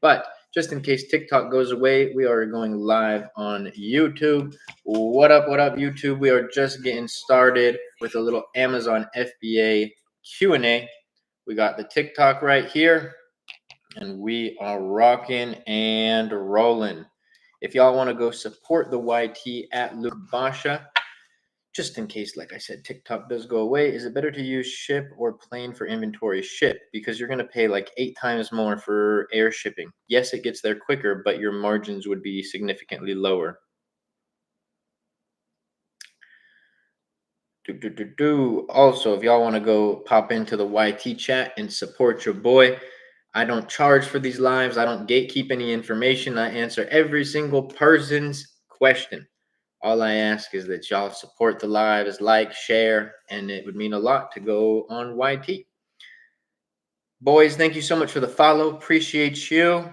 But just in case TikTok goes away, we are going live on YouTube. What up, YouTube? We are just getting started with a little Amazon FBA Q&A. We got the TikTok right here, and we are rocking and rolling. If y'all want to go support the YT at Luke Basha, just in case, like I said, TikTok does go away, is it better to use ship or plane for inventory? Ship, because you're going to pay like 8 times more for air shipping. Yes, it gets there quicker, but your margins would be significantly lower. Also, if y'all want to go pop into the YT chat and support your boy, I don't charge for these lives. I don't gatekeep any information. I answer every single person's question. All I ask is that y'all support the lives, like, share, and it would mean a lot to go on YT. Boys, thank you so much for the follow. Appreciate you.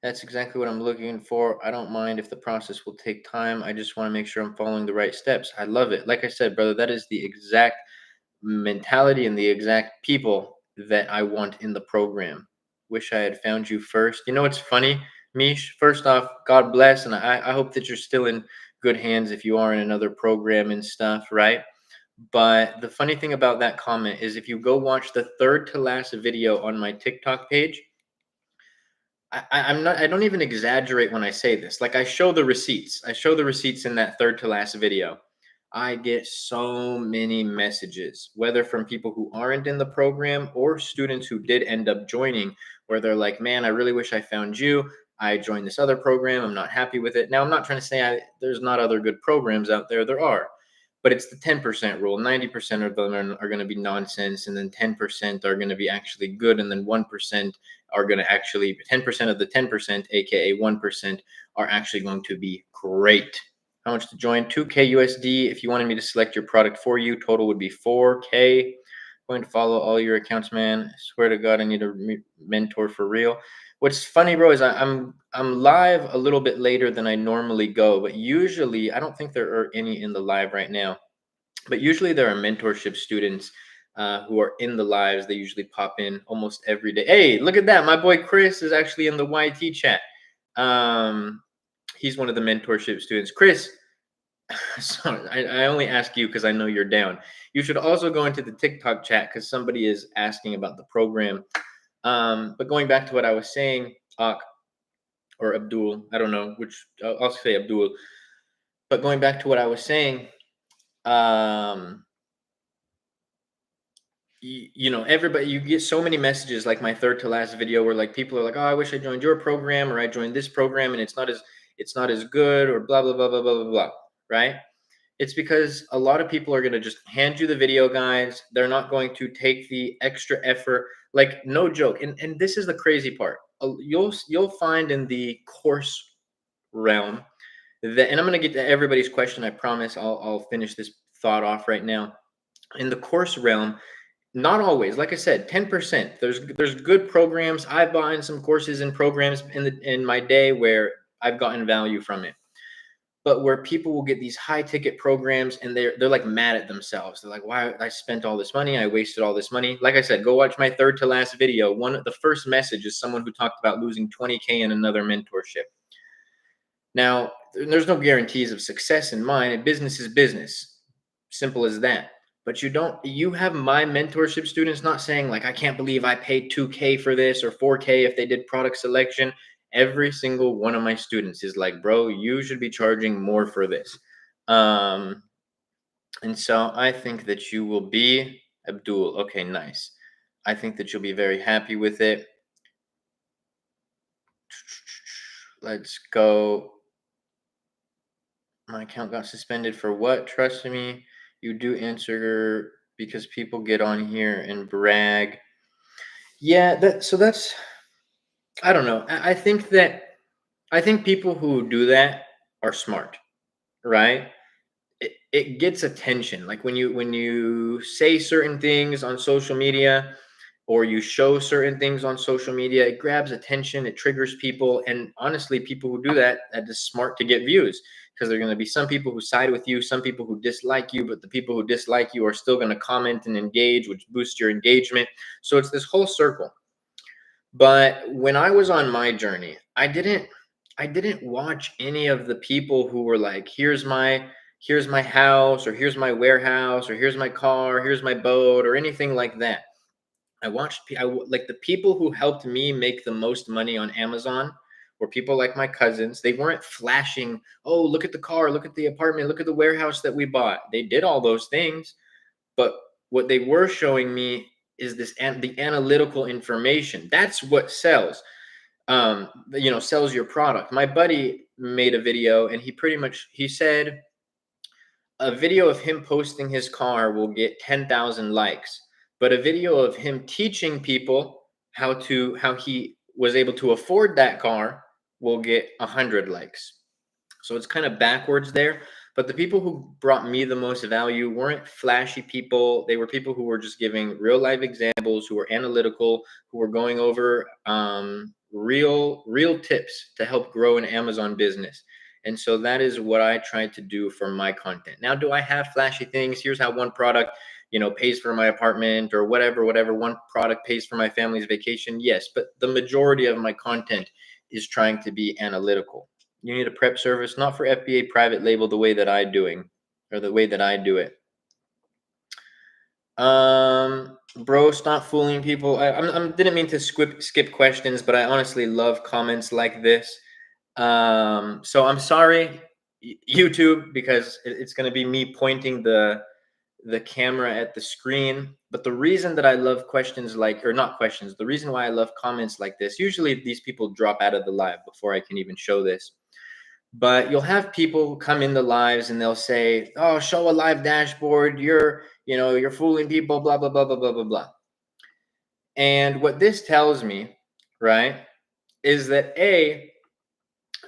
That's exactly what I'm looking for. I don't mind if the process will take time. I just want to make sure I'm following the right steps. I love it. Like I said, brother, that is the exact mentality and the exact people that I want in the program. Wish I had found you first. You know what's funny, Mish? First off, God bless, and I hope that you're still in good hands if you are in another program and stuff, right? But the funny thing about that comment is if you go watch the third to last video on my TikTok page, I don't even exaggerate when I say this. Like I show the receipts. I show the receipts in that third to last video. I get so many messages, whether from people who aren't in the program or students who did end up joining, where they're like, man, I really wish I found you. I joined this other program. I'm not happy with it. Now, I'm not trying to say there's not other good programs out there. There are. But it's the 10% rule. 90% of them are going to be nonsense. And then 10% are going to be actually good. And then 1% are going to actually, 10% of the 10%, AKA 1%, are actually going to be great. How much to join? 2K USD. If you wanted me to select your product for you, total would be 4K. Going to follow all your accounts, man. I swear to God, I need a mentor for real. What's funny, bro, is I'm live a little bit later than I normally go, but usually I don't think there are any in the live right now. But usually there are mentorship students who are in the lives. They usually pop in almost every day. Hey, look at that! My boy Chris is actually in the YT chat. He's one of the mentorship students. Chris, sorry, I only ask you because I know you're down. You should also go into the TikTok chat because somebody is asking about the program. But going back to what I was saying, or Abdul, I don't know which, I'll say Abdul. But going back to what I was saying, you know, everybody, you get so many messages like my third to last video where like people are like, oh, I wish I joined your program, or I joined this program and it's not as good, or blah, blah, blah, blah, blah, blah, blah, right? It's because a lot of people are going to just hand you the video guides. They're not going to take the extra effort. Like, no joke. And this is the crazy part. You'll find in the course realm that, and I'm going to get to everybody's question. I promise I'll finish this thought off right now. In the course realm, not always. Like I said, 10%. There's good programs. I've bought in some courses and programs in my day where I've gotten value from it. But where people will get these high ticket programs and they're like mad at themselves. They're like, why I spent all this money? I wasted all this money. Like I said, go watch my third to last video. The first message is someone who talked about losing 20K in another mentorship. Now, there's no guarantees of success in mine, and business is business. Simple as that. But you have my mentorship students not saying like, I can't believe I paid 2K for this, or 4K if they did product selection. Every single one of my students is like, bro, you should be charging more for this. And so I think that you will be, Abdul. Okay, nice. I think that you'll be very happy with it. Let's go. My account got suspended for what? Trust me, you do answer because people get on here and brag. Yeah, that's I don't know. I think people who do that are smart, right? It gets attention. Like when you say certain things on social media, or you show certain things on social media, it grabs attention, it triggers people. And honestly, people who do that is smart to get views, because there are going to be some people who side with you, some people who dislike you, but the people who dislike you are still going to comment and engage, which boosts your engagement. So it's this whole circle. But when I was on my journey, I didn't watch any of the people who were like, here's my house, or here's my warehouse, or here's my car, here's my boat, or anything like that. Like the people who helped me make the most money on Amazon were people like my cousins. They weren't flashing, oh, look at the car, look at the apartment, look at the warehouse that we bought. They did all those things, but what they were showing me is the analytical information. That's what sells. Sells your product. My buddy made a video, and he said a video of him posting his car will get 10,000 likes, but a video of him teaching people how he was able to afford that car will get 100 likes. So it's kind of backwards there. But the people who brought me the most value weren't flashy people. They were people who were just giving real life examples, who were analytical, who were going over real tips to help grow an Amazon business. And so that is what I try to do for my content. Now, do I have flashy things? Here's how one product, pays for my apartment, or whatever one product pays for my family's vacation. Yes, but the majority of my content is trying to be analytical. You need a prep service, not for FBA private label the way that the way that I do it. Bro, stop fooling people. I didn't mean to skip questions, but I honestly love comments like this. So I'm sorry, YouTube, because it's going to be me pointing the camera at the screen. But the reason that I love questions or not questions, the reason why I love comments like this, usually these people drop out of the live before I can even show this. But you'll have people come in the lives and they'll say, "Oh, show a live dashboard. You're fooling people, blah, blah, blah, blah, blah, blah, blah." And what this tells me, right, is that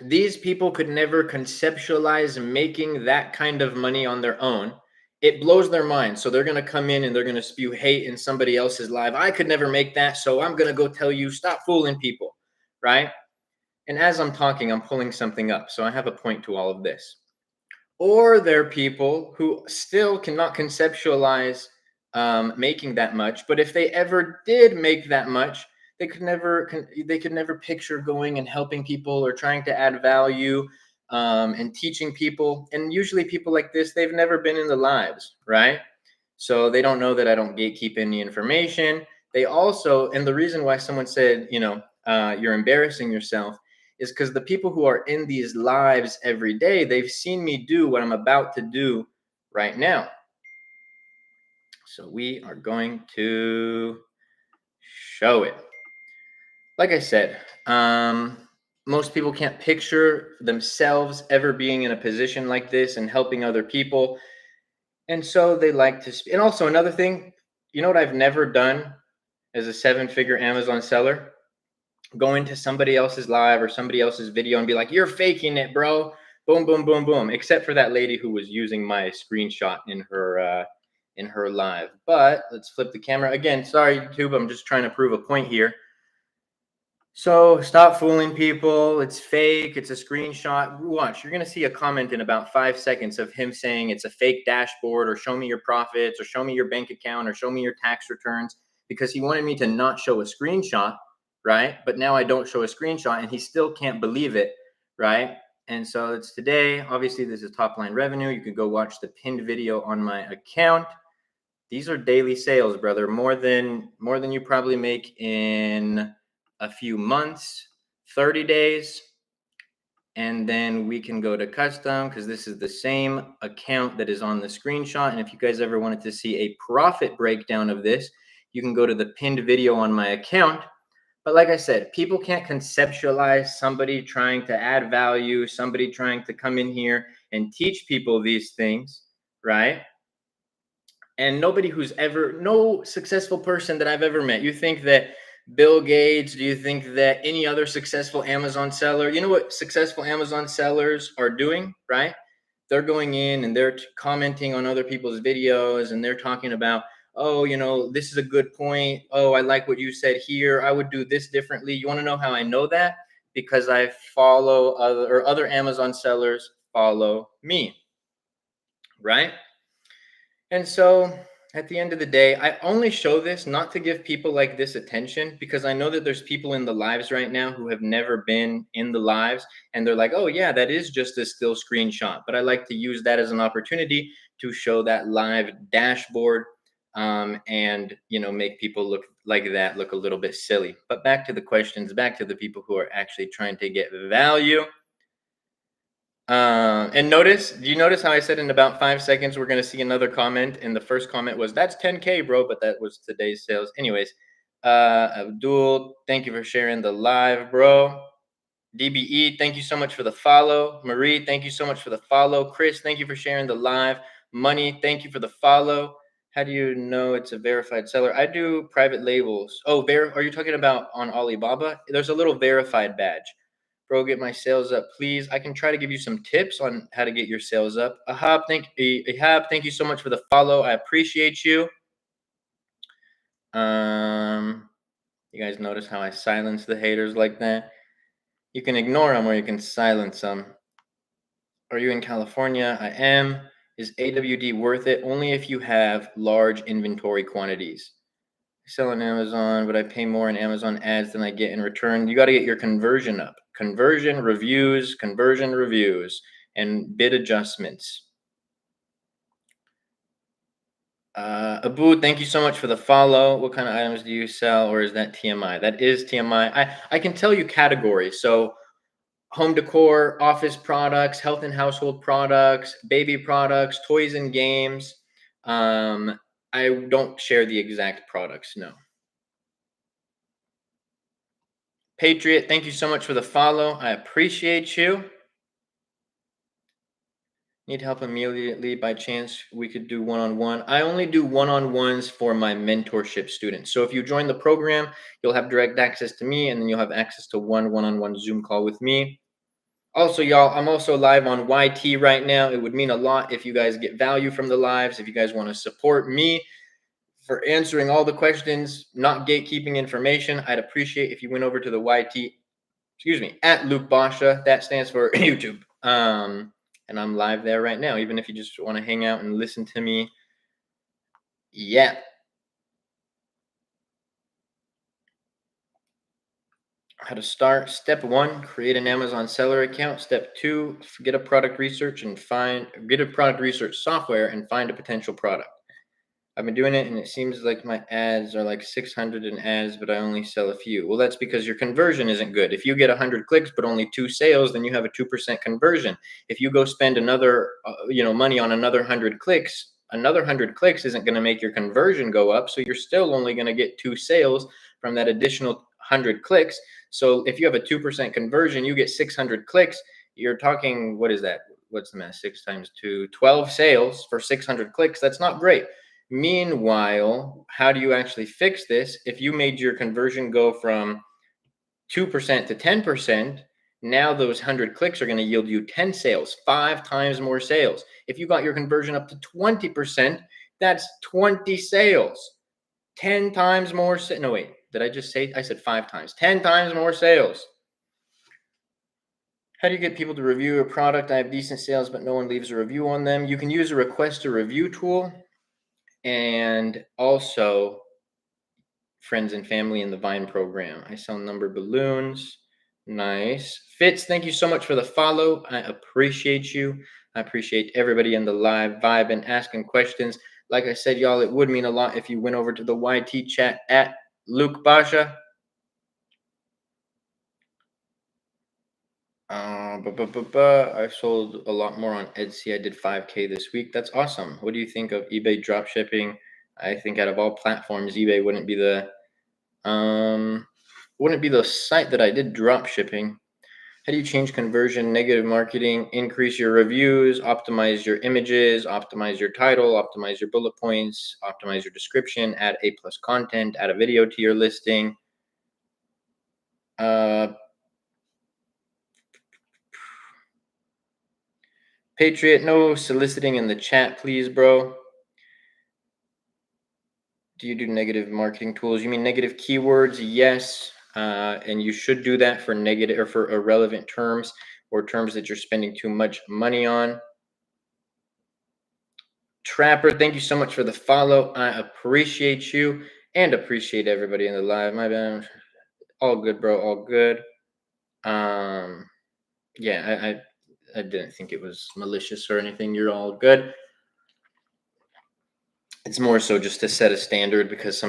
these people could never conceptualize making that kind of money on their own. It blows their mind. So they're going to come in and they're going to spew hate in somebody else's live. I could never make that. So I'm going to go tell you, stop fooling people, right? And as I'm talking, I'm pulling something up. So I have a point to all of this. Or there are people who still cannot conceptualize making that much. But if they ever did make that much, they could never picture going and helping people or trying to add value and teaching people. And usually people like this, they've never been in the lives, right? So they don't know that I don't gatekeep any information. They also, and the reason why someone said, you're embarrassing yourself, is because the people who are in these lives every day, they've seen me do what I'm about to do right now. So we are going to show it. Like I said, most people can't picture themselves ever being in a position like this and helping other people. And so they like to, and also another thing, what I've never done as a 7-figure Amazon seller? Go into somebody else's live or somebody else's video and be like, you're faking it, bro. Boom, boom, boom, boom. Except for that lady who was using my screenshot in her live. But let's flip the camera again. Sorry, YouTube. I'm just trying to prove a point here. So stop fooling people. It's fake. It's a screenshot. Watch. You're going to see a comment in about 5 seconds of him saying it's a fake dashboard, or show me your profits, or show me your bank account, or show me your tax returns, because he wanted me to not show a screenshot, right? But now I don't show a screenshot and he still can't believe it, right? And so it's today. Obviously, this is top line revenue. You could go watch the pinned video on my account. These are daily sales, brother. More than you probably make in a few months, 30 days. And then we can go to custom, because this is the same account that is on the screenshot. And if you guys ever wanted to see a profit breakdown of this, you can go to the pinned video on my account. But like I said, people can't conceptualize somebody trying to add value, somebody trying to come in here and teach people these things, right? And no successful person that I've ever met. You think that Bill Gates, do you think that any other successful Amazon seller, you know what successful Amazon sellers are doing, right? They're going in and they're commenting on other people's videos, and they're talking about, oh, this is a good point. Oh, I like what you said here. I would do this differently. You want to know how I know that? Because I follow other Amazon sellers follow me, right? And so At the end of the day, I only show this not to give people like this attention, because I know that there's people in the lives right now who have never been in the lives, and they're like, oh yeah, that is just a still screenshot. But I like to use that as an opportunity to show that live dashboard, and make people look like that, look a little bit silly. But back to the questions, back to the people who are actually trying to get value. And do you notice how I said in about 5 seconds we're gonna see another comment? And the first comment was, "That's 10K, bro," but that was today's sales. Anyways, Abdul, thank you for sharing the live, bro. DBE, thank you so much for the follow. Marie, thank you so much for the follow. Chris, thank you for sharing the live. Money, thank you for the follow. How do you know it's a verified seller? I do private labels. Oh, are you talking about on Alibaba? There's a little verified badge. Bro, get my sales up, please. I can try to give you some tips on how to get your sales up. Ahab, thank you so much for the follow. I appreciate you. You guys notice how I silence the haters like that? You can ignore them or you can silence them. Are you in California? I am. Is AWD worth it? Only if you have large inventory quantities. I sell on Amazon, but I pay more in Amazon ads than I get in return. You got to get your conversion up. Conversion reviews, and bid adjustments. Abu, thank you so much for the follow. What kind of items do you sell, or is that TMI? That is TMI. I can tell you categories. So home decor, office products, health and household products, baby products, toys and games. I don't share the exact products, no. Patriot, thank you so much for the follow. I appreciate you. Need help immediately by chance? We could do one-on-one. I only do one-on-ones for my mentorship students. So if you join the program, you'll have direct access to me, and then you'll have access to one-on-one Zoom call with me. Also, y'all, I'm also live on YT right now. It would mean a lot if you guys get value from the lives, if you guys want to support me for answering all the questions, not gatekeeping information. I'd appreciate if you went over to the YT, at Luke Basha. That stands for YouTube. And I'm live there right now, even if you just want to hang out and listen to me. Yeah. How to start. Step 1, create an Amazon seller account. Step 2, get a product research software and find a potential product. I've been doing it, and it seems like my ads are like 600 in ads, but I only sell a few. Well, that's because your conversion isn't good. If you get 100 clicks but only 2 sales, then you have a 2% conversion. If you go spend another money on another 100 clicks, another 100 clicks isn't going to make your conversion go up, so you're still only going to get 2 sales from that additional 100 clicks. So if you have a 2% conversion, you get 600 clicks. You're talking, what is that? What's the math? 6 times 2, 12 sales for 600 clicks. That's not great. Meanwhile, how do you actually fix this? If you made your conversion go from 2% to 10%, now those 100 clicks are going to yield you 10 sales, 5 times more sales. If you got your conversion up to 20%, that's 20 sales, 10 times more. No, wait, did I just say? I said 5 times, 10 times more sales. How do you get people to review a product? I have decent sales, but no one leaves a review on them. You can use a request a review tool. And also friends and family in the Vine program. I sell number balloons. Nice. Fitz, thank you so much for the follow. I appreciate you. I appreciate everybody in the live vibe and asking questions. Like I said, y'all, it would mean a lot if you went over to the YT chat at Luke Basha. I sold a lot more on Etsy. I did 5K this week. That's awesome. What do you think of eBay drop shipping? I think out of all platforms, eBay wouldn't be the site that I did drop shipping. How do you change conversion, negative marketing, increase your reviews, optimize your images, optimize your title, optimize your bullet points, optimize your description, add A+ content, add a video to your listing? Patriot, no soliciting in the chat, please, bro. Do you do negative marketing tools? You mean negative keywords? Yes. And you should do that for negative or for irrelevant terms or terms that you're spending too much money on. Trapper, thank you so much for the follow. I appreciate you and appreciate everybody in the live. My bad. All good, bro. All good. Um, yeah, I didn't think it was malicious or anything. You're all good. It's more so just to set a standard because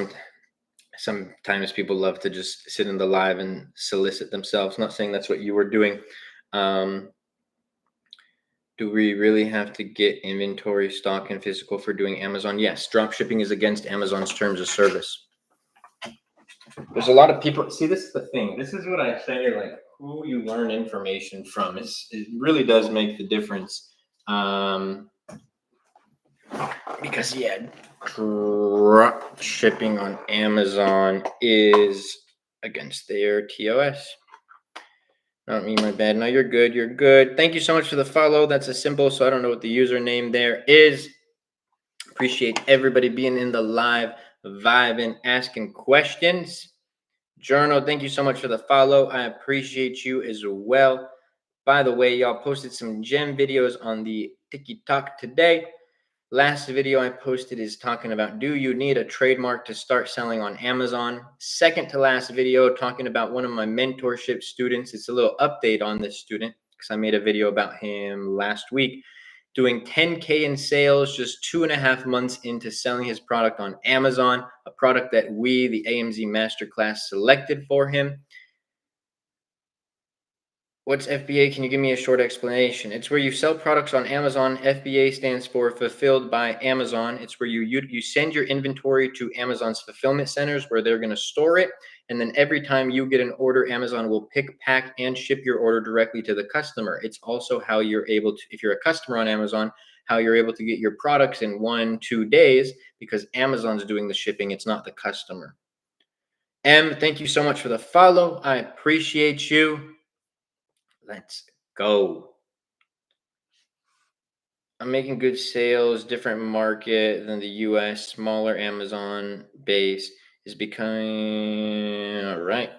sometimes people love to just sit in the live and solicit themselves. Not saying that's what you were doing. Um, do we really have to get inventory, stock, and physical for doing Amazon? Yes, drop shipping is against Amazon's terms of service. There's a lot of people. See, this is the thing. This is what I say. Like, who you learn information from it really does make the difference. Because yeah, drop shipping on Amazon is against their TOS. Not me, my bad. No, you're good. You're good. Thank you so much for the follow. That's a symbol, so I don't know what the username there is. Appreciate everybody being in the live, vibing, asking questions. Journal, thank you so much for the follow. I appreciate you as well. By the way, y'all posted some gem videos on the TikTok today. Last video I posted is talking about, do you need a trademark to start selling on Amazon? Second to last video talking about one of my mentorship students. It's a little update on this student because I made a video about him last week. Doing 10K in sales just 2.5 months into selling his product on Amazon, a product that we, the AMZ Masterclass, selected for him. What's FBA? Can you give me a short explanation? It's where you sell products on Amazon. FBA stands for Fulfilled by Amazon. It's where you send your inventory to Amazon's fulfillment centers where they're going to store it. And then every time you get an order, Amazon will pick, pack, and ship your order directly to the customer. It's also how you're able to, if you're a customer on Amazon, how you're able to get your products in 1-2 days because Amazon's doing the shipping. It's not the customer. Thank you so much for the follow. I appreciate you. Let's go. I'm making good sales, different market than the US, smaller Amazon base is becoming all right.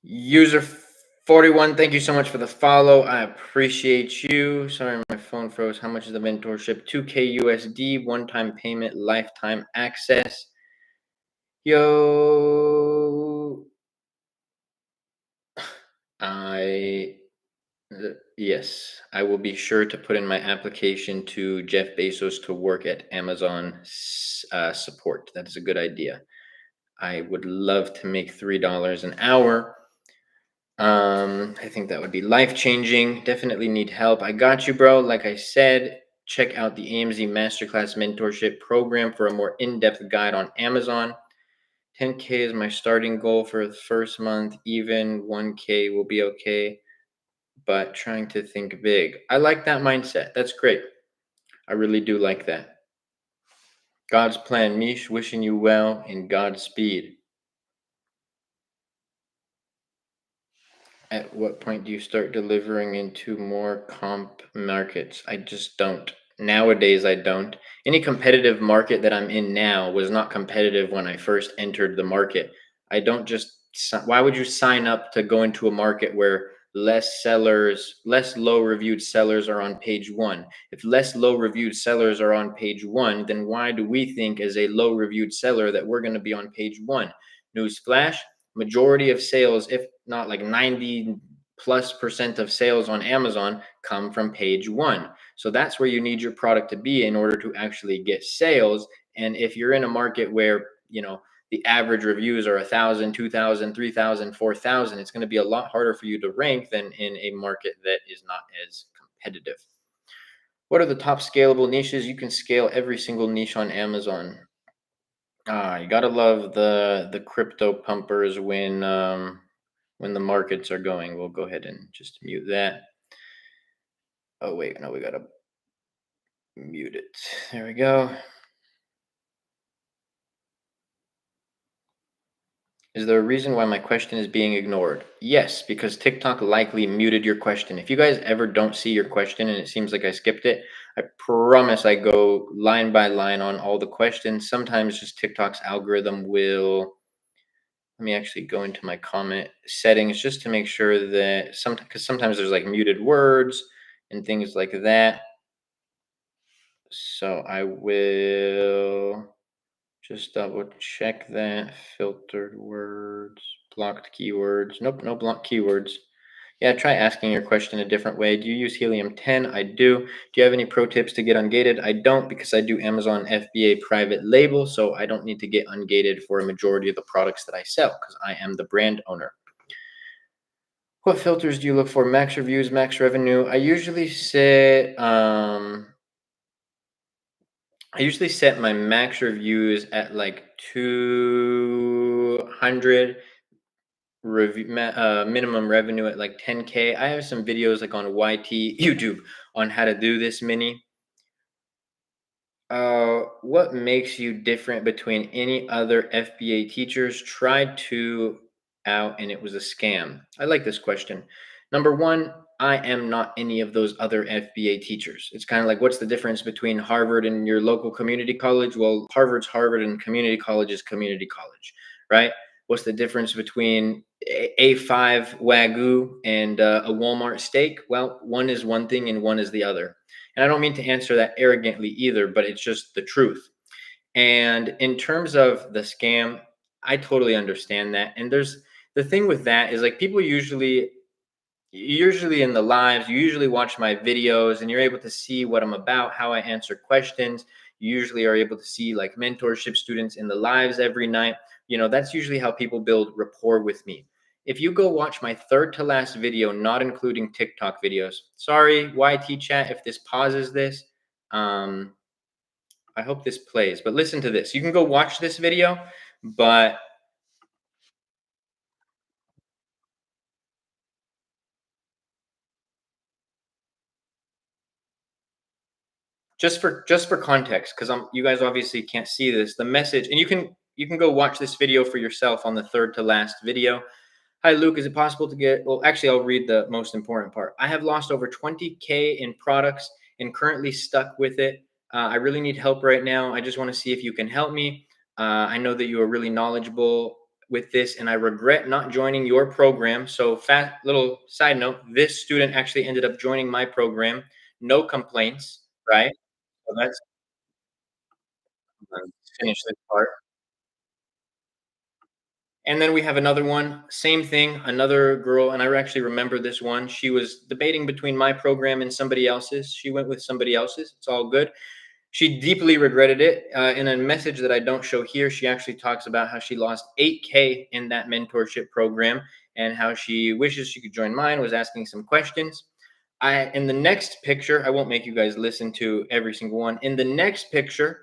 User 41, thank you so much for the follow. I appreciate you. Sorry, my phone froze. How much is the mentorship? 2K USD, one-time payment, lifetime access. Yo, yes, I will be sure to put in my application to Jeff Bezos to work at Amazon support. That is a good idea. I would love to make $3 an hour. I think that would be life-changing. Definitely need help. I got you, bro. Like I said, check out the AMZ Masterclass Mentorship Program for a more in-depth guide on Amazon. 10K is my starting goal for the first month. Even 1K will be okay, but trying to think big. I like that mindset. That's great. I really do like that. God's plan, Mish, wishing you well and Godspeed. At what point do you start delivering into more comp markets? I just don't. Nowadays, I don't. Any competitive market that I'm in now was not competitive when I first entered the market. I don't just, why would you sign up to go into a market where less low reviewed sellers are on page one? If less low reviewed sellers are on page one, then why do we think as a low reviewed seller that we're going to be on page one? Newsflash, majority of sales, if not like 90+% of sales on Amazon come from page one. So that's where you need your product to be in order to actually get sales. And if you're in a market where, the average reviews are 1,000, 2,000, 3,000, 4,000, it's going to be a lot harder for you to rank than in a market that is not as competitive. What are the top scalable niches? You can scale every single niche on Amazon. You gotta love the crypto pumpers when the markets are going. We'll go ahead and just mute that. Oh wait, no, we gotta mute it. There we go. Is there a reason why my question is being ignored? Yes, because TikTok likely muted your question. If you guys ever don't see your question and it seems like I skipped it, I promise I go line by line on all the questions. Sometimes just TikTok's algorithm will Let me actually go into my comment settings just to make sure that because sometimes there's like muted words and things like that. So I will just double check that. Filtered words, blocked keywords. Nope, no blocked keywords. Yeah, try asking your question a different way. Do you use helium-10? I do. Do you have any pro tips to get ungated? I don't, because I do Amazon FBA private label, so I don't need to get ungated for a majority of the products that I sell because I am the brand owner. What filters do you look for? Max reviews, max revenue. I usually set my max reviews at like 200, minimum revenue at like 10K. I have some videos like on YT YouTube on how to do this many. What makes you different between any other FBA teachers? Tried to out and it was a scam. I like this question. Number one, I am not any of those other FBA teachers. It's kind of like, what's the difference between Harvard and your local community college? Well, Harvard's Harvard and community college is community college, right? What's the difference between A5 Wagyu and a Walmart steak? Well, one is one thing and one is the other. And I don't mean to answer that arrogantly either, but it's just the truth. And in terms of the scam, I totally understand that. And there's the thing with that is like people usually in the lives, you usually watch my videos and you're able to see what I'm about, how I answer questions. You usually are able to see like mentorship students in the lives every night. That's usually how people build rapport with me. If you go watch my third to last video, not including TikTok videos, sorry, YT chat, if this pauses this, um, I hope this plays, but listen to this. You can go watch this video, but just for context, because you guys obviously can't see this. The message, and you can go watch this video for yourself on the third to last video. Hi, Luke. Is it possible to get? Well, actually, I'll read the most important part. I have lost over 20K in products and currently stuck with it. I really need help right now. I just want to see if you can help me. I know that you are really knowledgeable with this, and I regret not joining your program. So, fast little side note: this student actually ended up joining my program. No complaints, right? So that's finish this part. And then we have another one, same thing, another girl, and I actually remember this one. She was debating between my program and somebody else's. She went with somebody else's. It's all good. She deeply regretted it. In a message that I don't show here, she actually talks about how she lost 8K in that mentorship program and how she wishes she could join mine, was asking some questions. In the next picture, I won't make you guys listen to every single one. In the next picture,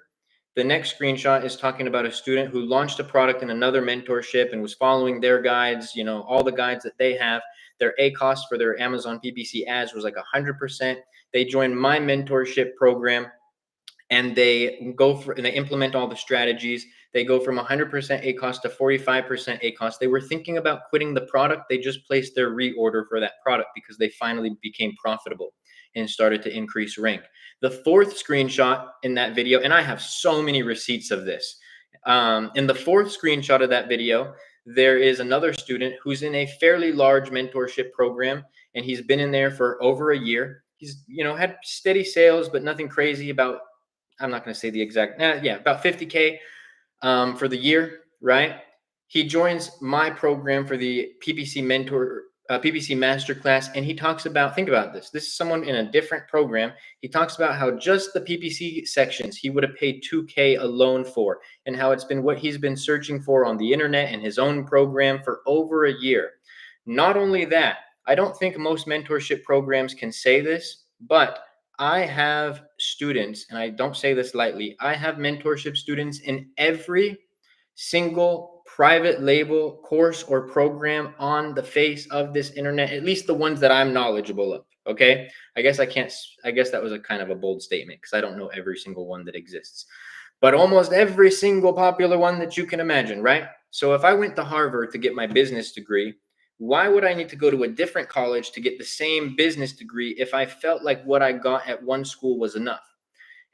the next screenshot is talking about a student who launched a product in another mentorship and was following their guides, all the guides that they have. Their A cost for their Amazon PPC ads was like 100%. They joined my mentorship program and they implement all the strategies. They go from 100% ACOS to 45% ACOS. They were thinking about quitting the product. They just placed their reorder for that product because they finally became profitable and started to increase rank. The fourth screenshot in that video, and I have so many receipts of this. In the fourth screenshot of that video, there is another student who's in a fairly large mentorship program, and he's been in there for over a year. He's had steady sales, but nothing crazy. I'm not going to say the exact, yeah, about 50K for the year, right? He joins my program for the PPC Masterclass, and he talks about, think about this. This is someone in a different program. He talks about how just the PPC sections he would have paid 2K alone for, and how it's been what he's been searching for on the internet and his own program for over a year. Not only that, I don't think most mentorship programs can say this, but I have students, and I don't say this lightly, I have mentorship students in every single private label course or program on the face of this internet, at least the ones that I'm knowledgeable of. Okay. I guess that was a kind of a bold statement because I don't know every single one that exists, but almost every single popular one that you can imagine, right? So if I went to Harvard to get my business degree, why would I need to go to a different college to get the same business degree if I felt like what I got at one school was enough?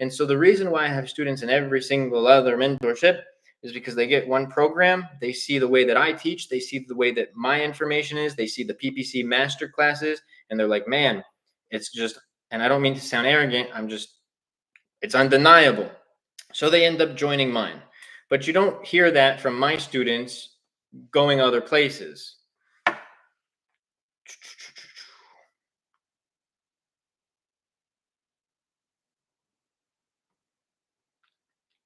And so the reason why I have students in every single other mentorship is because they get one program, they see the way that I teach, they see the way that my information is, they see the PPC master classes, and they're like, man, it's just, and I don't mean to sound arrogant, it's undeniable. So they end up joining mine. But you don't hear that from my students going other places.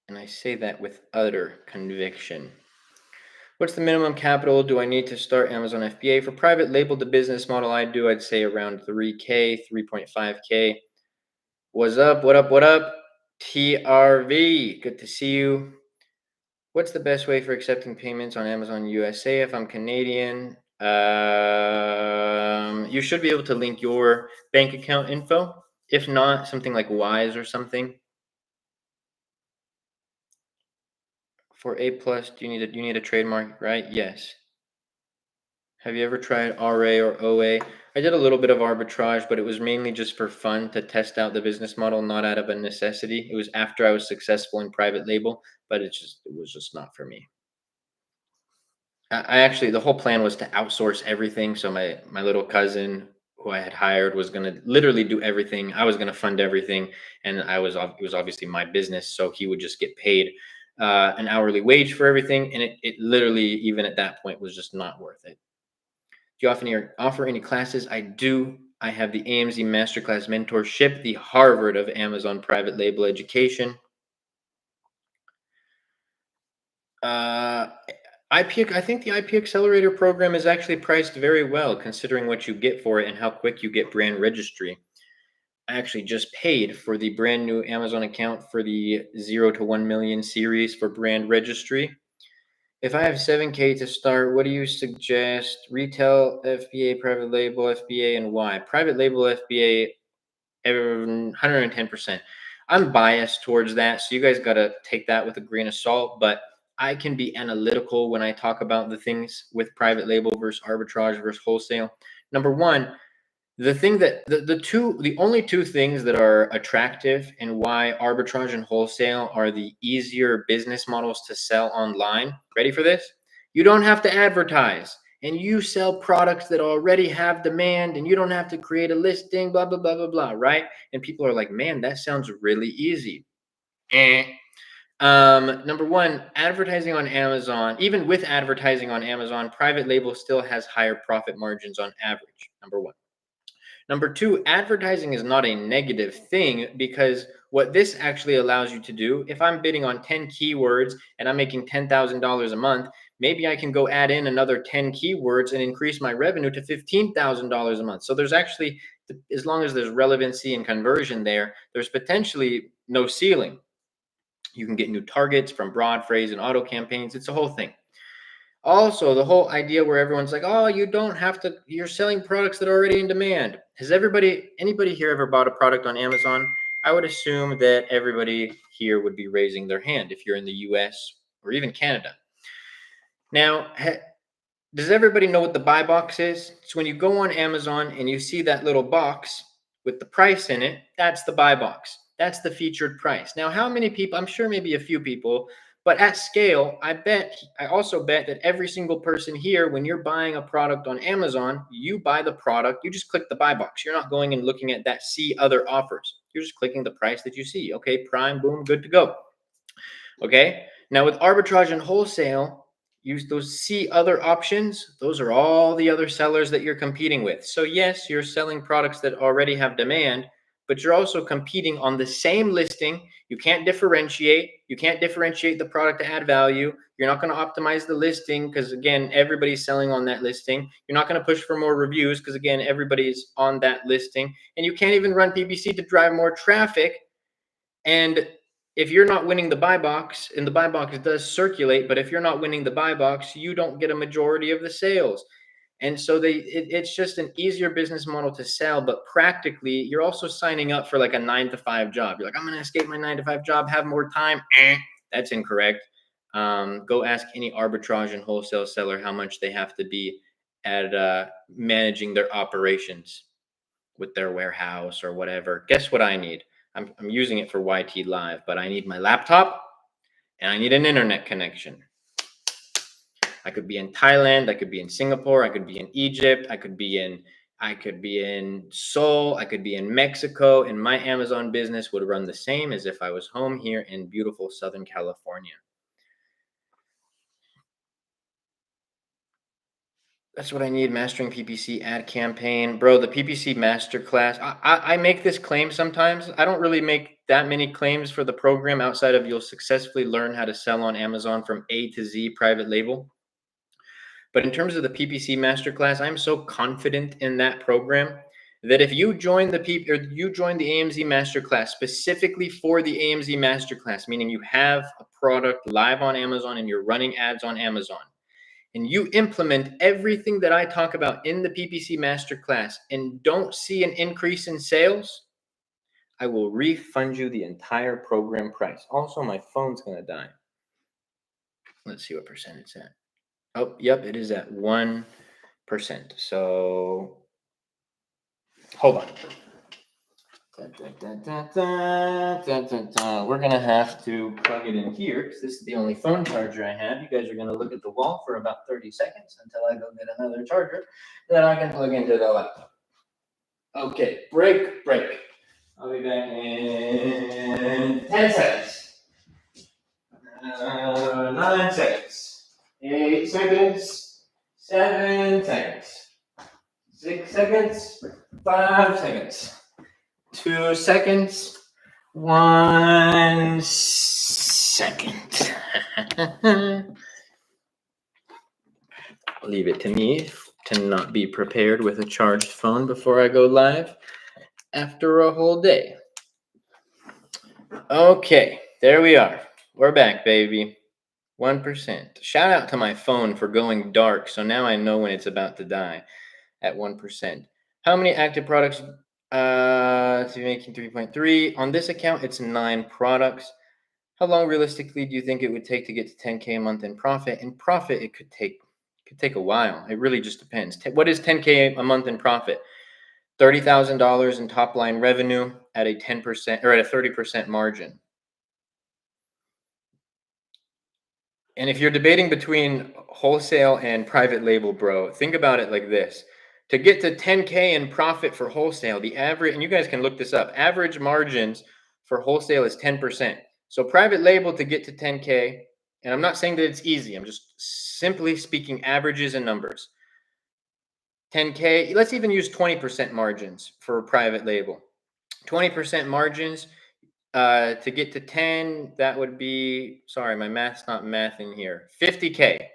And I say that with utter conviction. What's the minimum capital do I need to start Amazon FBA? For private label, the business model I do, I'd say around 3K, 3.5K. What's up? What up? What up? TRV, good to see you. What's the best way for accepting payments on Amazon USA if I'm Canadian? You should be able to link your bank account info. If not, something like Wise or something. For A plus, do you need a trademark, right? Yes. Have you ever tried RA or OA? I did a little bit of arbitrage, but it was mainly just for fun to test out the business model, not out of a necessity. It was after I was successful in private label, but it was just not for me. I actually, the whole plan was to outsource everything. So my little cousin who I had hired was going to literally do everything. I was going to fund everything, and it was obviously my business, so he would just get paid an hourly wage for everything, and it literally, even at that point, was just not worth it. Do you offer any classes? I do. I have the AMZ Masterclass Mentorship, the Harvard of Amazon private label education. Uh, I think the IP Accelerator program is actually priced very well considering what you get for it and how quick you get brand registry. I actually just paid for the brand new Amazon account for the 0 to 1 million series for brand registry. If I have 7K to start, what do you suggest? Retail, FBA, private label, FBA, and why? Private label, FBA, 110%. I'm biased towards that, so you guys got to take that with a grain of salt, but I can be analytical when I talk about the things with private label versus arbitrage versus wholesale. Number one, the thing that the only two things that are attractive and why arbitrage and wholesale are the easier business models to sell online. Ready for this? You don't have to advertise and you sell products that already have demand and you don't have to create a listing, blah, blah, blah, blah, blah, right? And people are like, man, that sounds really easy. Eh. Number one, advertising on Amazon, even with advertising on Amazon, private label still has higher profit margins on average. Number one. Number two, advertising is not a negative thing because what this actually allows you to do, if I'm bidding on 10 keywords and I'm making $10,000 a month, maybe I can go add in another 10 keywords and increase my revenue to $15,000 a month. So there's actually, as long as there's relevancy and conversion there, there's potentially no ceiling. You can get new targets from broad phrase and auto campaigns. It's a whole thing. Also, the whole idea where everyone's like, "Oh, you don't have to. You're selling products that are already in demand." Has anybody here ever bought a product on Amazon? I would assume that everybody here would be raising their hand if you're in the US or even Canada. Now, does everybody know what the buy box is? So when you go on Amazon and you see that little box with the price in it, that's the buy box. That's the featured price. Now, how many people, I'm sure maybe a few people, but at scale, I also bet that every single person here, when you're buying a product on Amazon, you buy the product, you just click the buy box. You're not going and looking at that see other offers. You're just clicking the price that you see. Okay, prime, boom, good to go. Okay. Now with arbitrage and wholesale, use those see other options. Those are all the other sellers that you're competing with. So yes, you're selling products that already have demand, but you're also competing on the same listing. You can't differentiate. You can't differentiate the product to add value. You're not going to optimize the listing because again, everybody's selling on that listing. You're not going to push for more reviews because again, everybody's on that listing. And you can't even run PPC to drive more traffic. And if you're not winning the buy box, and the buy box does circulate, but if you're not winning the buy box, you don't get a majority of the sales. And so it's just an easier business model to sell, but practically you're also signing up for like a 9 to 5 job. You're like, I'm going to escape my 9 to 5 job, have more time. That's incorrect. Go ask any arbitrage and wholesale seller how much they have to be at managing their operations with their warehouse or whatever. Guess what I need? I'm using it for YT Live, but I need my laptop and I need an internet connection. I could be in Thailand, I could be in Singapore, I could be in Egypt, I could be in Seoul, I could be in Mexico, and my Amazon business would run the same as if I was home here in beautiful Southern California. That's what I need. Mastering PPC ad campaign. Bro, the PPC masterclass. I make this claim sometimes. I don't really make that many claims for the program outside of you'll successfully learn how to sell on Amazon from A to Z private label. But in terms of the PPC masterclass, I'm so confident in that program that if you join you join the AMZ masterclass specifically for the AMZ masterclass, meaning you have a product live on Amazon and you're running ads on Amazon, and you implement everything that I talk about in the PPC masterclass and don't see an increase in sales, I will refund you the entire program price. Also, my phone's going to die. Let's see what percent it's at. Oh, yep, it is at 1%. So hold on. We're going to have to plug it in here because this is the only phone charger I have. You guys are going to look at the wall for about 30 seconds until I go get another charger that I can plug into the laptop. Okay, break. I'll be back in 10 seconds. 9 seconds. 8 seconds. 7 seconds. 6 seconds. 5 seconds. 2 seconds. 1 second. Leave it to me to not be prepared with a charged phone before I go live after a whole day. Okay, there we are. We're back, baby. 1%. Shout out to my phone for going dark, so now I know when it's about to die at 1%. How many active products to be making 3.3? On this account, it's 9 products. How long realistically do you think it would take to get to 10K a month in profit? In profit, it could take a while. It really just depends. What is 10K a month in profit? $30,000 in top line revenue at a 10% or at a 30% margin. And if you're debating between wholesale and private label, bro, think about it like this. To get to 10K in profit for wholesale, the average, and you guys can look this up, average margins for wholesale is 10%. So private label to get to 10K, and I'm not saying that it's easy. I'm just simply speaking averages and numbers. 10K, let's even use 20% margins for private label. 20% margins to get to 10, that would be, sorry, my math's not math in here, 50K.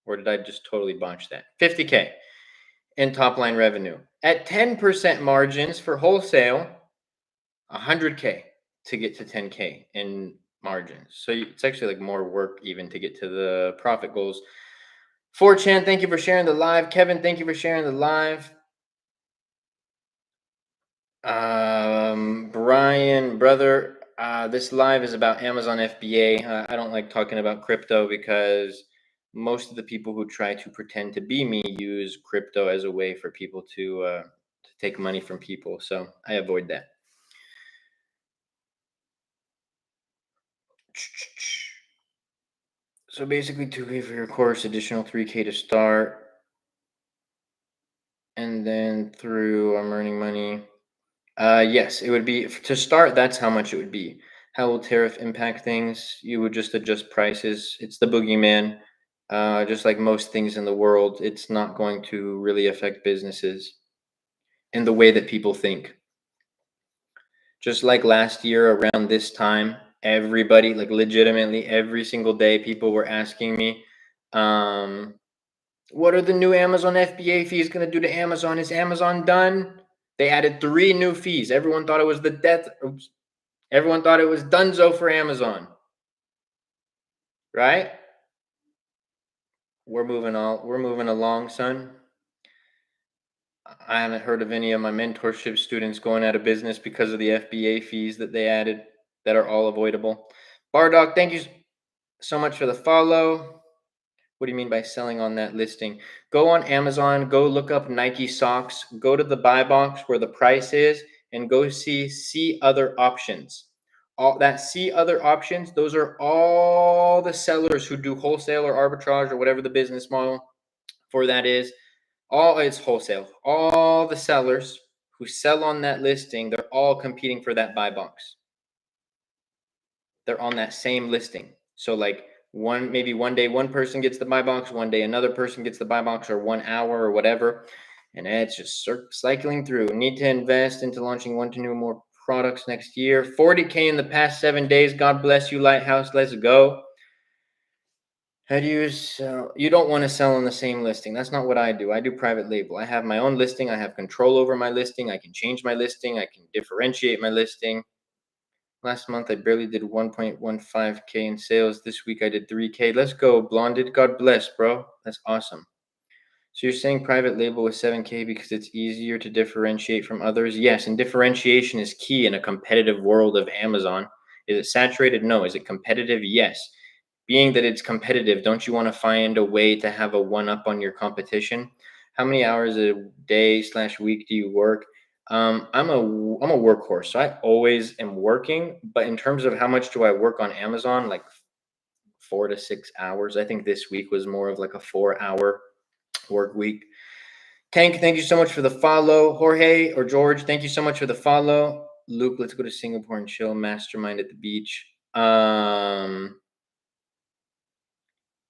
Or did I just totally botch that? 50K in top line revenue. At 10% margins for wholesale, 100K to get to 10K in margins. So it's actually like more work even to get to the profit goals. 4chan, thank you for sharing the live. Kevin, thank you for sharing the live. Brian, brother, this live is about Amazon FBA. I don't like talking about crypto because most of the people who try to pretend to be me use crypto as a way for people to take money from people. So I avoid that. So basically 2K for your course, additional 3K to start. And then through I'm earning money. Yes, it would be to start. That's how much it would be. How will tariff impact things? You would just adjust prices. It's the boogeyman. Just like most things in the world, it's not going to really affect businesses in the way that people think. Just like last year around this time, everybody, like legitimately every single day, people were asking me, what are the new Amazon FBA fees going to do to Amazon? Is Amazon done? They added 3 new fees. Everyone thought it was the death. Oops. Everyone thought it was donezo for Amazon. Right? We're moving along, son. I haven't heard of any of my mentorship students going out of business because of the FBA fees that they added that are all avoidable. Bardog, thank you so much for the follow. What do you mean by selling on that listing? Go on Amazon, go look up Nike socks, go to the buy box where the price is, and go see other options. All that see other options, those are all the sellers who do wholesale or arbitrage or whatever the business model for that is. All it's wholesale. All the sellers who sell on that listing, they're all competing for that buy box. They're on that same listing. So like maybe one day one person gets the buy box, one day another person gets the buy box, or 1 hour or whatever. And it's just cycling through. Need to invest into launching 1 to 2 more products next year. 40K in the past 7 days. God bless you, Lighthouse. Let's go. How do you sell? You don't want to sell on the same listing. That's not what I do. I do private label. I have my own listing. I have control over my listing. I can change my listing. I can differentiate my listing. Last month, I barely did 1.15K in sales. This week, I did 3K. Let's go, Blonded. God bless, bro. That's awesome. So you're saying private label with 7K because it's easier to differentiate from others? Yes, and differentiation is key in a competitive world of Amazon. Is it saturated? No. Is it competitive? Yes. Being that it's competitive, don't you want to find a way to have a one-up on your competition? How many hours a day / week do you work? I'm a workhorse, so I always am working. But in terms of how much do I work on Amazon, like 4 to 6 hours. I think this week was more of like a 4 hour work week. Tank, thank you so much for the follow. Jorge or George, thank you so much for the follow. Luke, let's go to Singapore and chill. Mastermind at the beach.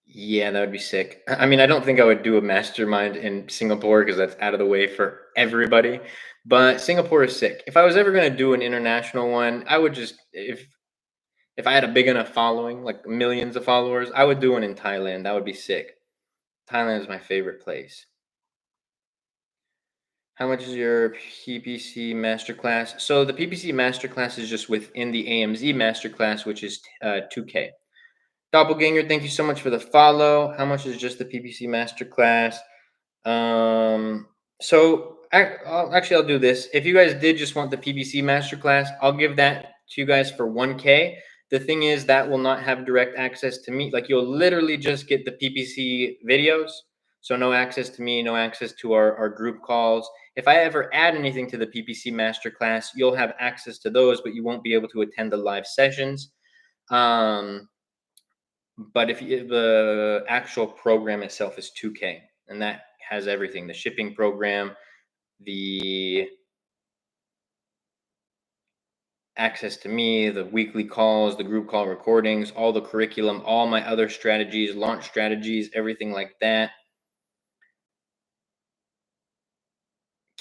Yeah, that would be sick. I mean, I don't think I would do a mastermind in Singapore because that's out of the way for everybody. But Singapore is sick. If I was ever going to do an international one, I would just if I had a big enough following, like millions of followers, I would do one in Thailand. That would be sick. Thailand is my favorite place. How much is your PPC masterclass? So the PPC masterclass is just within the AMZ masterclass, which is 2K. Doppelganger, thank you so much for the follow. How much is just the PPC masterclass? So I'll do this. If you guys did just want the PPC masterclass, I'll give that to you guys for 1K. The thing is that will not have direct access to me. Like you'll literally just get the PPC videos. So no access to me, no access to our group calls. If I ever add anything to the PPC masterclass, you'll have access to those, but you won't be able to attend the live sessions. But if the actual program itself is 2K, and that has everything: the shipping program, the access to me, the weekly calls, the group call recordings, all the curriculum, all my other strategies, launch strategies, everything like that.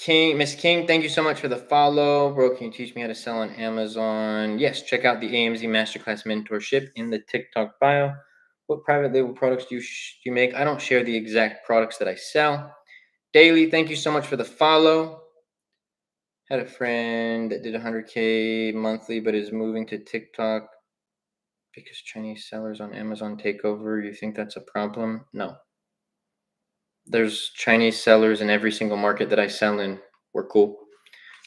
Miss King, thank you so much for the follow. Bro, can you teach me how to sell on Amazon? Yes, check out the AMZ Masterclass Mentorship in the TikTok bio. What private label products do you make? I don't share the exact products that I sell. Daily, thank you so much for the follow. Had a friend that did 100K monthly, but is moving to TikTok because Chinese sellers on Amazon take over. You think that's a problem? No. There's Chinese sellers in every single market that I sell in. We're cool.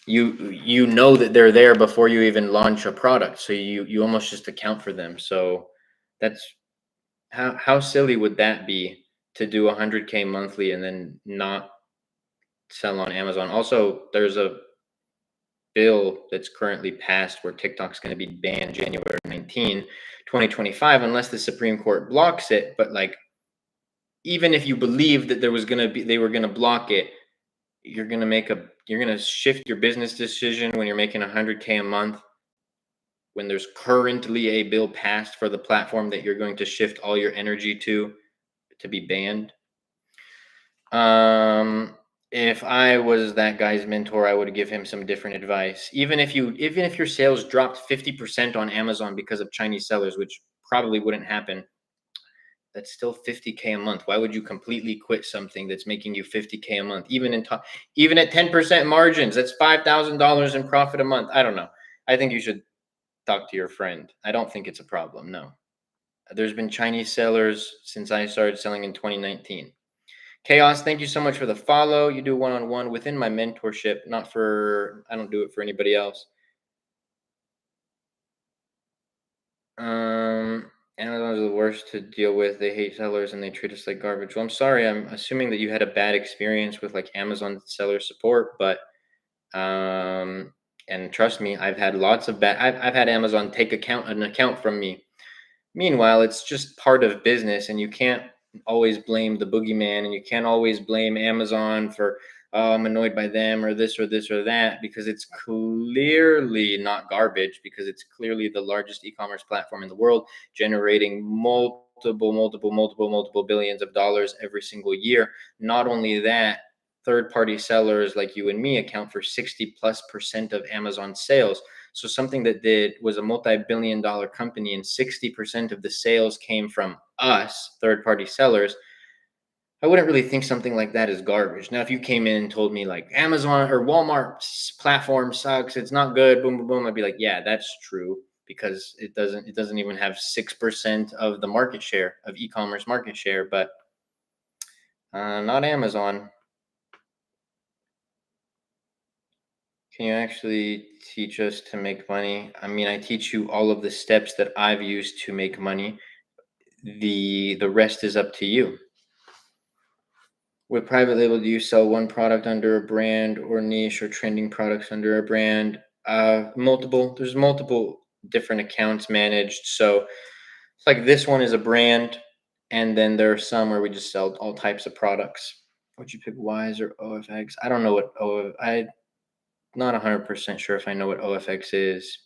You know that they're there before you even launch a product, so you almost just account for them. So that's how silly would that be to do 100K monthly and then not sell on Amazon? Also, there's a bill that's currently passed where TikTok's going to be banned January 19, 2025, unless the Supreme Court blocks it. But like, even if you believe that they were going to block it, you're going to shift your business decision when you're making 100K a month, when there's currently a bill passed for the platform that you're going to shift all your energy to be banned. If I was that guy's mentor, I would give him some different advice. Even if your sales dropped 50% on Amazon because of Chinese sellers, which probably wouldn't happen, that's still 50K a month. Why would you completely quit something that's making you 50K a month? Even at 10% margins, that's $5,000 in profit a month. I don't know. I think you should talk to your friend. I don't think it's a problem. No. There's been Chinese sellers since I started selling in 2019. Chaos, thank you so much for the follow. You do one-on-one within my mentorship, I don't do it for anybody else. Amazon is the worst to deal with. They hate sellers and they treat us like garbage. Well, I'm sorry. I'm assuming that you had a bad experience with like Amazon seller support, but And trust me, I've had lots of bad. I've had Amazon take an account from me. Meanwhile, it's just part of business, and you can't always blame the boogeyman, and you can't always blame Amazon for, oh, I'm annoyed by them or this or this or that, because it's clearly not garbage, because it's clearly the largest e-commerce platform in the world, generating multiple billions of dollars every single year. Not only that, third-party sellers like you and me account for 60+% of Amazon sales. So something that was a multi-billion dollar company and 60% of the sales came from us, third-party sellers, I wouldn't really think something like that is garbage. Now, if you came in and told me like Amazon or Walmart's platform sucks, it's not good, boom, boom, boom, I'd be like, yeah, that's true, because it doesn't even have 6% of the market share of e-commerce market share, but not Amazon. Can you actually teach us to make money? I mean, I teach you all of the steps that I've used to make money. The rest is up to you. With private label, do you sell one product under a brand, or niche or trending products under a brand? Multiple. There's multiple different accounts managed. So it's like this one is a brand, and then there are some where we just sell all types of products. Would you pick Wise or OFX? I don't know what I'm not 100% sure if I know what OFX is.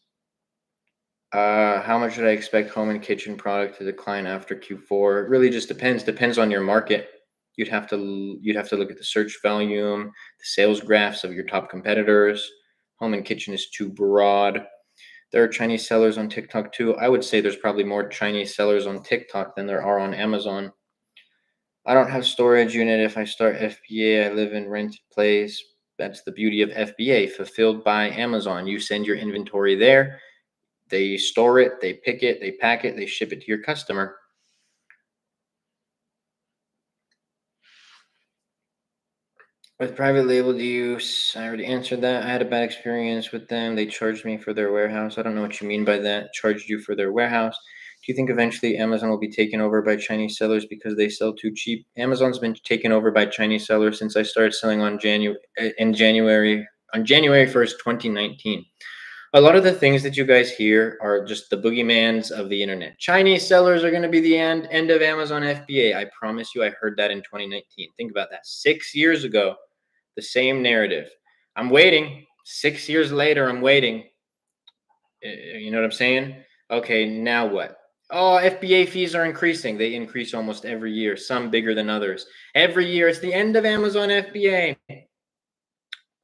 How much should I expect home and kitchen product to decline after Q4? It really just depends. Depends on your market. You'd have to look at the search volume, the sales graphs of your top competitors. Home and kitchen is too broad. There are Chinese sellers on TikTok too. I would say there's probably more Chinese sellers on TikTok than there are on Amazon. I don't have storage unit. If I start FBA, I live in rented place. That's the beauty of FBA, fulfilled by Amazon. You send your inventory there. They store it, they pick it, they pack it, they ship it to your customer. With private label use, I already answered that. I had a bad experience with them. They charged me for their warehouse. I don't know what you mean by that. Charged you for their warehouse. Do you think eventually Amazon will be taken over by Chinese sellers because they sell too cheap? Amazon's been taken over by Chinese sellers since I started selling on January 1st, 2019. A lot of the things that you guys hear are just the boogeymans of the internet. Chinese sellers are going to be the end of Amazon FBA. I promise you, I heard that in 2019. Think about that. 6 years ago, the same narrative. I'm waiting. 6 years later, I'm waiting. You know what I'm saying? Okay, now what? Oh, FBA fees are increasing. They increase almost every year, some bigger than others. Every year, it's the end of Amazon FBA.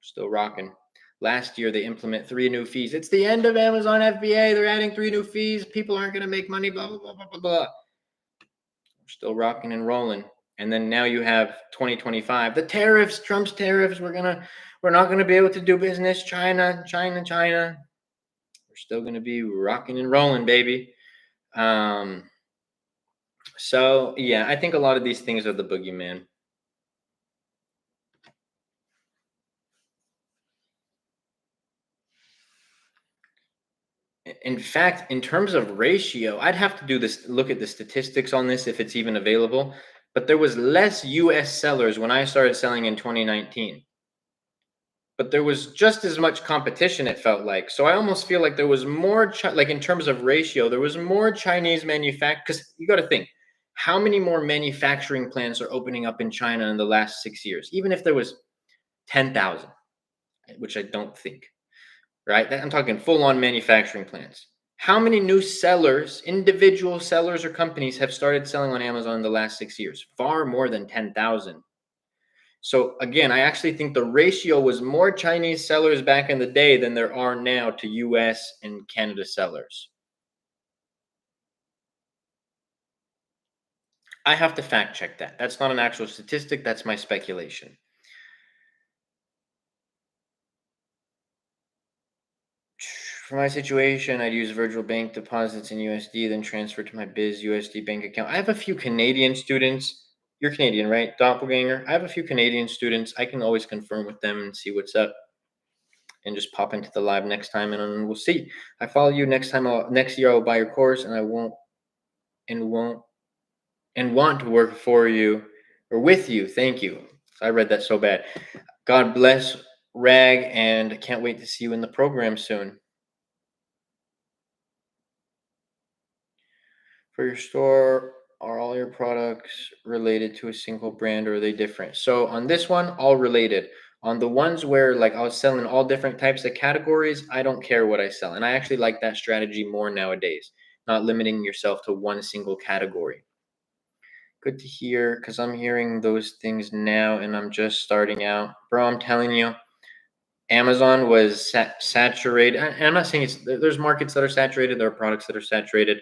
Still rocking. Last year, they implement 3 new fees. It's the end of Amazon FBA. They're adding 3 new fees. People aren't going to make money, blah, blah, blah, blah, blah, blah. We're still rocking and rolling. And then now you have 2025. The tariffs, Trump's tariffs. We're not going to be able to do business. China. We're still going to be rocking and rolling, baby. So, yeah, I think a lot of these things are the boogeyman. In fact, in terms of ratio, I'd have to look at the statistics on this if it's even available. But there was less US sellers when I started selling in 2019. But there was just as much competition, it felt like. So I almost feel like there was more, like in terms of ratio, there was more Chinese because you got to think, how many more manufacturing plants are opening up in China in the last 6 years? Even if there was 10,000, which I don't think. Right? I'm talking full-on manufacturing plants. How many new sellers, individual sellers or companies have started selling on Amazon in the last 6 years? Far more than 10,000. So again, I actually think the ratio was more Chinese sellers back in the day than there are now to US and Canada sellers. I have to fact check that. That's not an actual statistic, that's my speculation. For my situation, I'd use virtual bank deposits in USD, then transfer to my Biz USD bank account. I have a few Canadian students. You're Canadian, right? Doppelganger. I have a few Canadian students. I can always confirm with them and see what's up, and just pop into the live next time, and we'll see. I follow you next time. Next year, I'll buy your course, and I won't want to work for you or with you. Thank you. I read that so bad. God bless Rag, and can't wait to see you in the program soon. For your store, are all your products related to a single brand or are they different? So on this one, all related. On the ones where like I was selling all different types of categories, I don't care what I sell. And I actually like that strategy more nowadays, not limiting yourself to one single category. Good to hear because I'm hearing those things now and I'm just starting out. Bro, I'm telling you, Amazon was saturated. And I'm not saying there's markets that are saturated, there are products that are saturated.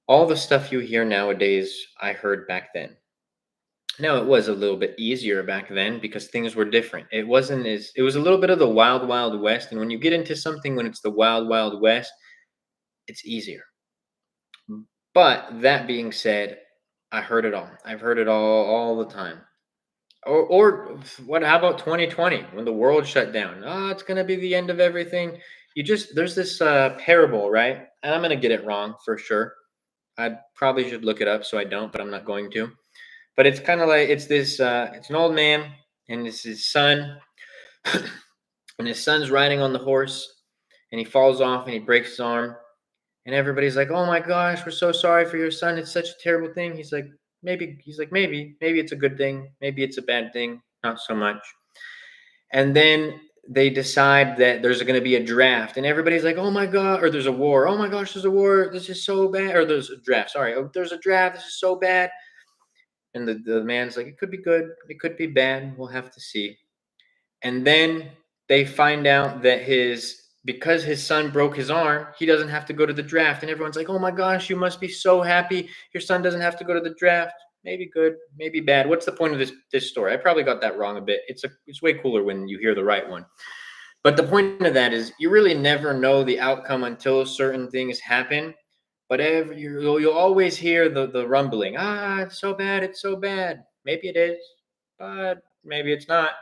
All the stuff you hear nowadays, I heard back then. Now, it was a little bit easier back then because things were different. It was a little bit of the wild, wild west. And when you get into something, when it's the wild, wild west, it's easier. But that being said, I heard it all. I've heard it all the time. Or what? How about 2020 when the world shut down? Oh, it's gonna be the end of everything. There's this parable, right? And I'm gonna get it wrong for sure. I probably should look it up, so I don't, but I'm not going to. But it's kind of like it's an old man and it's his son, and his son's riding on the horse, and he falls off and he breaks his arm, and everybody's like, "Oh my gosh, we're so sorry for your son. It's such a terrible thing." Maybe it's a good thing, maybe it's a bad thing, not so much. And then they decide that there's going to be a draft, and everybody's like, "Oh my god!" Or there's a war. "Oh my gosh, there's a war. This is so bad." Or there's a draft. Sorry, oh, there's a draft. This is so bad. And the man's like, "It could be good. It could be bad. We'll have to see." And then they find out that because his son broke his arm, he doesn't have to go to the draft. And everyone's like, "Oh my gosh, you must be so happy. Your son doesn't have to go to the draft." Maybe good, maybe bad. What's the point of this story? I probably got that wrong a bit. It's way cooler when you hear the right one. But the point of that is you really never know the outcome until certain things happen. But you'll always hear the rumbling. Ah, it's so bad. It's so bad. Maybe it is, but maybe it's not.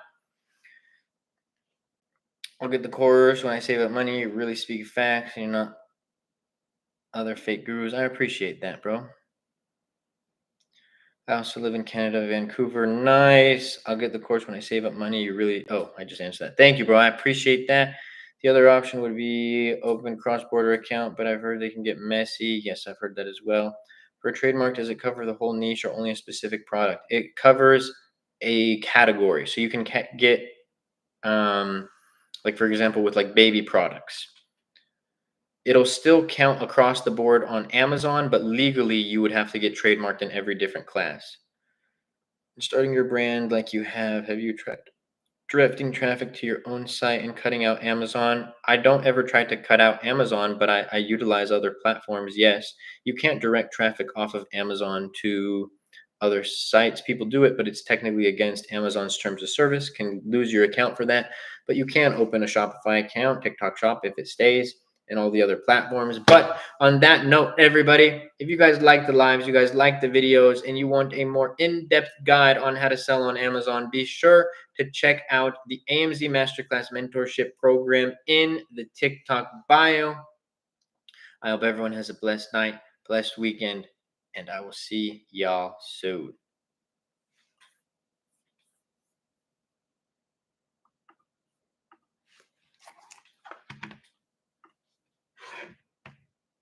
I'll get the course when I save up money. You really speak facts and you're not other fake gurus. I appreciate that, bro. I also live in Canada, Vancouver. Nice. I'll get the course when I save up money. You really. Oh, I just answered that. Thank you, bro. I appreciate that. The other option would be open cross-border account, but I've heard they can get messy. Yes, I've heard that as well. For a trademark, does it cover the whole niche or only a specific product? It covers a category, so you can get, like for example, with like baby products. It'll still count across the board on Amazon, but legally you would have to get trademarked in every different class. Starting your brand like have you tried directing traffic to your own site and cutting out Amazon? I don't ever try to cut out Amazon, but I utilize other platforms. Yes, you can't direct traffic off of Amazon to other sites. People do it, but it's technically against Amazon's terms of service. Can lose your account for that, but you can open a Shopify account, TikTok Shop if it stays, and all the other platforms. But on that note, everybody, if you guys like the lives, you guys like the videos, and you want a more in-depth guide on how to sell on Amazon, be sure to check out the AMZ Masterclass Mentorship Program in the TikTok bio. I hope everyone has a blessed night, blessed weekend, and I will see y'all soon.